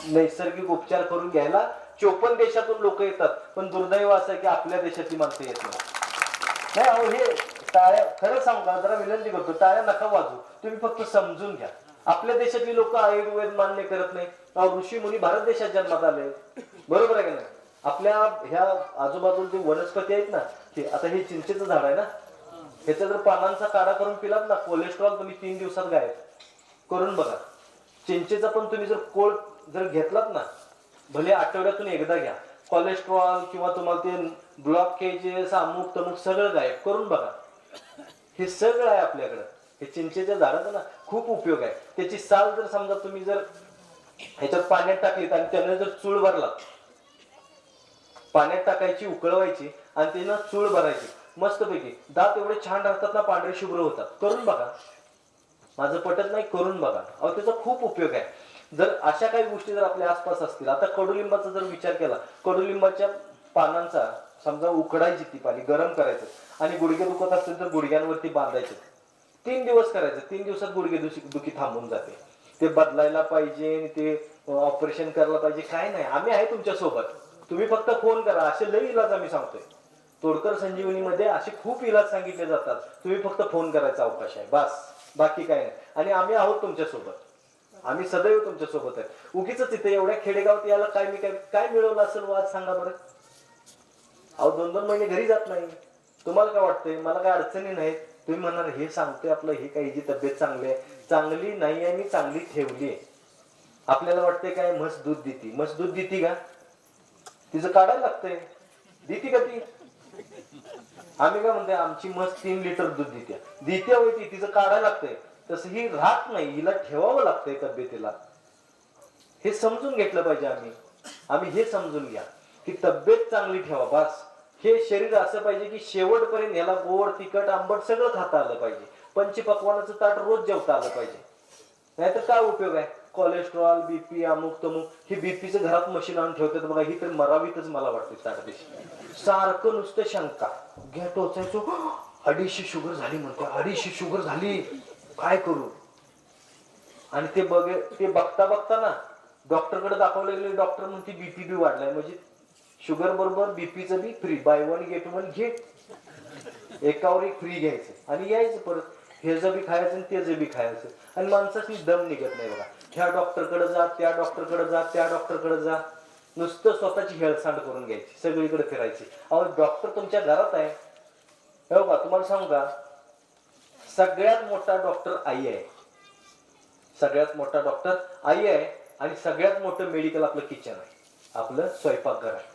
नैसर्गिक उपचार करून घ्यायला 54 देशातून लोक येतात. पण दुर्दैव असं आहे की आपल्या देशातली माणसं येत नाही. अहो हे टाळ्या, खरं सांगू का, जरा विनंती करतो, टाळ्या नका वाजू, तुम्ही फक्त समजून घ्या. आपल्या देशातली लोक आयुर्वेद मान्य करत नाही. ऋषी मुनी भारत देशात जन्मात आले, बरोबर आहे का नाही? आपल्या ह्या आजूबाजूला जे वनस्पती आहेत ना, की आता हे चिंचेचं झाड आहे ना, ह्याच्या जर पानांचा काढा करून पिलात ना, कोलेस्ट्रॉल तुम्ही 3 दिवसात गायब. करून बघा. चिंचेचा पण तुम्ही जर कोळ जर घेतलात ना, भले आठवड्यातून एकदा घ्या, कोलेस्ट्रॉल किंवा तुम्हाला ते ब्लॉकेजेस अमुक तमुक सगळं गायब करून बघा. हे सगळं आहे आपल्याकडं. हे चिंचेच्या झाडाचा ना खूप उपयोग आहे. त्याची साल जर समजा तुम्ही जर ह्याच्यात पाण्यात टाकलीत आणि त्याने जर चूळ भरला, पाण्यात टाकायची, उकळवायची आणि त्यानं चूळ भरायची, मस्तपैकी दात एवढे छान राहतात ना, पांढरे शुभ्र होतात. करून बघा. माझं पटत नाही, करून बघा. अहो त्याचा खूप उपयोग आहे. जर अशा काही गोष्टी जर आपल्या आसपास असतील, आता कडुलिंबाचा जर विचार केला, कडुलिंबाच्या पानांचा समजा उकडायची ती पाणी गरम करायचं आणि गुडघे दुखत असतील तर गुडघ्यांवरती बांधायचे. 3 दिवस करायचं. 3 दिवसात गुडघे दुखी थांबून जाते. ते बदलायला पाहिजे, ते ऑपरेशन करायला पाहिजे काय नाही, आम्ही आहे तुमच्या सोबत. तुम्ही फक्त फोन करा. असे लई इलाज आम्ही सांगतोय. तोडकर संजीवनीमध्ये असे खूप इलाज सांगितले जातात. तुम्ही फक्त फोन करायचा अवकाश आहे, बस, बाकी काय नाही. आणि आम्ही आहोत तुमच्या सोबत. आम्ही सदैव तुमच्या सोबत आहे. उगीच तिथे एवढ्या खेडेगावात यायला काय मिळवलं असेल वाद सांगा बरं. अहो 2-2 महिने घरी जात नाही. तुम्हाला काय वाटतंय मला काय अडचणी नाहीत? तुम्ही म्हणणार हे सांगतोय आपलं हे काही जी तब्येत चांगली आहे, चांगली नाही आहे, मी चांगली ठेवली आहे. आपल्याला वाटतंय काय म्हस दूध देते, म्हस दूध देते का? तिचं काढायला लागतंय. देते का ती? आम्ही काय म्हणतोय आमची म्हस 3 लिटर दूध देते होय, ती तिचं काढायला लागतंय. तसं ही राहत नाही, हिला ठेवावं लागतंय तब्येतीला. हे समजून घेतलं पाहिजे. आम्ही हे समजून घ्या की तब्येत चांगली ठेवा, बस. हे शरीर असं पाहिजे की शेवटपर्यंत याला गोड तिखट आंबट सगळं खाता आलं पाहिजे. पंचपक्वानाचं ताट रोज जेवता आलं पाहिजे. नाहीतर काय उपयोग आहे? कोलेस्ट्रॉल, बीपी अमुक तमुक, हे बीपीचं घरात मशीन आणून ठेवतात बघा, ही तर मरावीतच मला वाटते ताटदेशी. सारखं नुसतं शंका घ्या, टोचायचो, 250 शुगर झाली म्हणते, 250 शुगर झाली, काय करू? आणि ते बघता ना डॉक्टरकडे दाखवले गेले, डॉक्टर म्हणते बीपी बी वाढलाय, म्हणजे शुगर बरोबर बीपीचं बी फ्री, बाय 1 गेट 1 घे, एकावर एक फ्री घ्यायचं आणि यायचं परत. हेचं बी खायचं आणि त्याचं बी खायचं. आणि माणसाची दम निघत नाही बघा. ह्या डॉक्टरकडे जा, त्या डॉक्टरकडे जा, त्या डॉक्टरकडे जा, नुसतं स्वतःची हेळसांड करून घ्यायची, सगळीकडे फिरायची. अहो डॉक्टर तुमच्या घरात आहे. हो का? तुम्हाला सांगू का, सगळ्यात मोठा डॉक्टर आई आहे. सगळ्यात मोठा डॉक्टर आई आहे. आणि सगळ्यात मोठं मेडिकल आपलं किचन आहे, आपलं स्वयंपाकघर आहे.